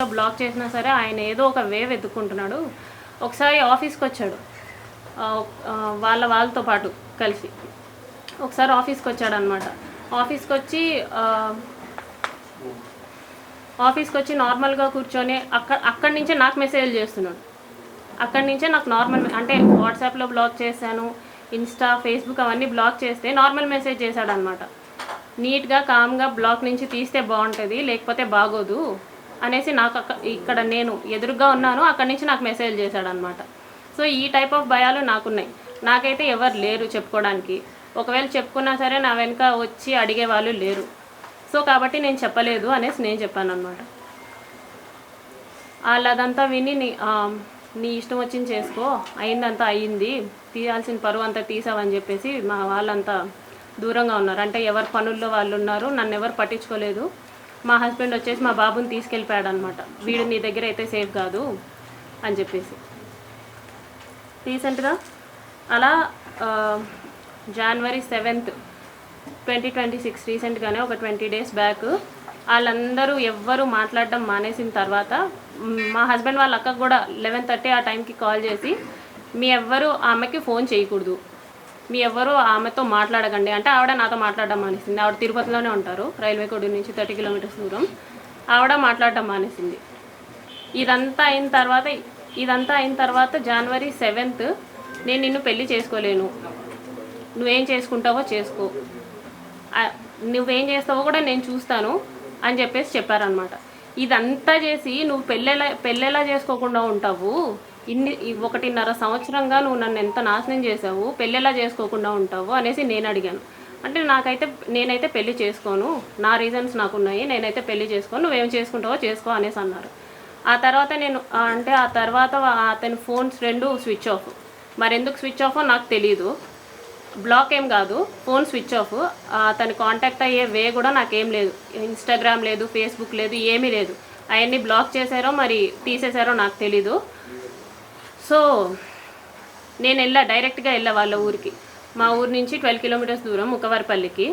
Black చేసినా సరే ఆయన ఏదో ఒక వే వెతుక్కుంటున్నాడు. ఒకసారి ఆఫీస్కి వచ్చాడు, వాళ్ళతో పాటు కలిసి ఒకసారి ఆఫీస్కి వచ్చాడనమాట. ఆఫీస్కి వచ్చి నార్మల్గా కూర్చొని అక్కడి నుంచే నాకు మెసేజ్ చేస్తున్నాడు. అక్కడి నుంచే నాకు నార్మల్ అంటే వాట్సాప్లో బ్లాక్ చేశాను, ఇన్స్టా ఫేస్బుక్ అవన్నీ బ్లాక్ చేస్తే నార్మల్ మెసేజ్ చేశాడనమాట. నీట్గా కామ్గా బ్లాక్ నుంచి తీస్తే బాగుంటుంది, లేకపోతే బాగోదు అనేసి నాకు ఇక్కడ నేను ఎదురుగా ఉన్నాను, అక్కడి నుంచి నాకు మెసేజ్ చేశాడనమాట. సో ఈ టైప్ ఆఫ్ భయాలు నాకున్నాయి. నాకైతే ఎవరు లేరు చెప్పుకోవడానికి. ఒకవేళ చెప్పుకున్నా సరే నా వెనుక వచ్చి అడిగే వాళ్ళు లేరు. సో కాబట్టి నేను చెప్పలేదు అనేసి నేను చెప్పాను అనమాట. వాళ్ళు అదంతా విని నీ ఇష్టం వచ్చింది చేసుకో, అయిందంతా అయ్యింది, తీయాల్సిన పరువు అంతా తీసావని చెప్పేసి మా వాళ్ళంతా దూరంగా ఉన్నారు. అంటే ఎవరి పనుల్లో వాళ్ళు ఉన్నారు, నన్ను ఎవరు పట్టించుకోలేదు. మా హస్బెండ్ వచ్చేసి మా బాబుని తీసుకెళ్ళిపోయాడు అనమాట. వీడు నీ దగ్గర అయితే సేఫ్ కాదు అని చెప్పేసి. రీసెంట్గా అలా January 7th, 2026 రీసెంట్గానే ఒక 20 days బ్యాక్ వాళ్ళందరూ ఎవ్వరూ మాట్లాడడం మానేసిన తర్వాత మా హస్బెండ్ వాళ్ళ అక్కకు కూడా 11:30 ఆ టైంకి కాల్ చేసి మీ ఎవ్వరూ ఆమెకి ఫోన్ చేయకూడదు, మీ ఎవ్వరూ ఆమెతో మాట్లాడకండి అంటే ఆవిడ నాతో మాట్లాడడం మానేసింది. ఆవిడ తిరుపతిలోనే ఉంటారు, రైల్వే కోడి నుంచి 30 kilometers దూరం. ఆవిడ మాట్లాడడం మానేసింది. ఇదంతా అయిన తర్వాత January 7th నేను నిన్ను పెళ్లి చేసుకోలేను, నువ్వేం చేసుకుంటావో చేసుకో, నువ్వేం చేస్తావో కూడా నేను చూస్తాను అని చెప్పేసి చెప్పారనమాట. ఇదంతా చేసి నువ్వు పెళ్ళెలా చేసుకోకుండా ఉంటావు, 1.5 సంవత్సరంగా నువ్వు నన్ను ఎంత నాశనం చేసావు, పెళ్ళెలా చేసుకోకుండా ఉంటావు అనేసి నేను అడిగాను. అంటే నేనైతే పెళ్లి చేసుకోను, నా రీజన్స్ నాకున్నాయి, నేనైతే పెళ్లి చేసుకోను, నువ్వేం చేసుకుంటావో చేసుకో అనేసి అన్నారు. ఆ తర్వాత అతని ఫోన్స్ 2 స్విచ్ ఆఫ్. మరెందుకు స్విచ్ ఆఫో నాకు తెలీదు. బ్లాక్ ఏం కాదు, ఫోన్ స్విచ్ ఆఫ్. అతని కాంటాక్ట్ అయ్యే వే కూడా నాకేం లేదు, ఇన్స్టాగ్రామ్ లేదు, ఫేస్బుక్ లేదు, ఏమీ లేదు. అవన్నీ బ్లాక్ చేశారో మరి తీసేశారో నాకు తెలీదు. సో నేను డైరెక్ట్గా వెళ్ళా వాళ్ళ ఊరికి. మా ఊరి నుంచి 12 kilometers దూరం ముక్కవారిపల్లికి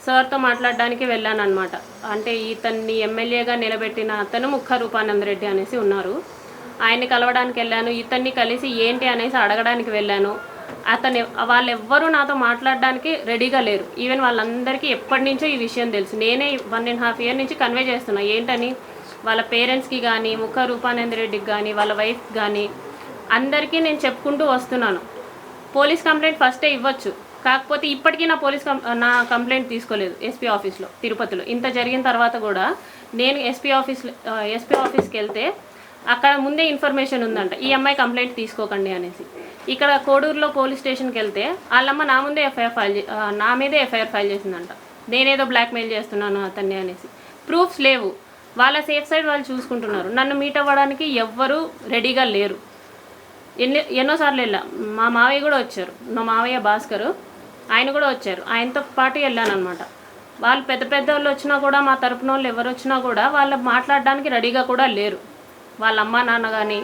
సార్తో మాట్లాడడానికి వెళ్ళాను అనమాట. అంటే ఇతన్ని ఎమ్మెల్యేగా నిలబెట్టిన అతను ముక్క రూపానందరెడ్డి అనేసి ఉన్నారు, ఆయన్ని కలవడానికి వెళ్ళాను. ఇతన్ని కలిసి ఏంటి అనేసి అడగడానికి వెళ్ళాను. వాళ్ళెవ్వరూ నాతో మాట్లాడడానికి రెడీగా లేరు. ఈవెన్ వాళ్ళందరికీ ఎప్పటి నుంచో ఈ విషయం తెలుసు. నేనే 1.5 years నుంచి కన్వే చేస్తున్నా ఏంటని. వాళ్ళ పేరెంట్స్కి కానీ, ముక్క రూపానందరెడ్డికి కానీ, వాళ్ళ వైఫ్కి కానీ అందరికీ నేను చెప్పుకుంటూ వస్తున్నాను. పోలీస్ కంప్లైంట్ ఫస్టే ఇవ్వచ్చు, కాకపోతే ఇప్పటికీ నా కంప్లైంట్ తీసుకోలేదు ఎస్పీ ఆఫీస్లో తిరుపతిలో. ఇంత జరిగిన తర్వాత కూడా నేను ఎస్పీ ఆఫీస్కి వెళ్తే అక్కడ ముందే ఇన్ఫర్మేషన్ ఉందంట, ఈ అమ్మాయి కంప్లైంట్ తీసుకోకండి అనేసి. ఇక్కడ కోడూరులో పోలీస్ స్టేషన్కి వెళ్తే వాళ్ళమ్మ నా మీదే ఎఫ్ఐఆర్ ఫైల్ చేసిందంట, నేనేదో బ్లాక్మెయిల్ చేస్తున్నాను అతన్ని అనేసి. ప్రూఫ్స్ లేవు, వాళ్ళ సేఫ్ సైడ్ వాళ్ళు చూసుకుంటున్నారు. నన్ను మీట్ అవ్వడానికి ఎవ్వరూ రెడీగా లేరు. ఎన్నోసార్లు వెళ్ళా. మా మావయ్య కూడా వచ్చారు, మా మావయ్య భాస్కర్, ఆయన కూడా వచ్చారు. ఆయనతో పాటు వెళ్ళాను అనమాట. వాళ్ళు పెద్ద వాళ్ళు వచ్చినా కూడా, మా తరపున వాళ్ళు ఎవరు వచ్చినా కూడా వాళ్ళు మాట్లాడడానికి రెడీగా కూడా లేరు. వాళ్ళ అమ్మ నాన్న కానీ,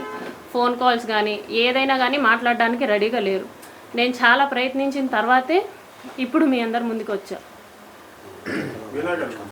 ఫోన్ కాల్స్ కానీ, ఏదైనా కానీ మాట్లాడడానికి రెడీగా లేరు. నేను చాలా ప్రయత్నించిన తర్వాతే ఇప్పుడు మీ అందరి ముందుకు వచ్చా.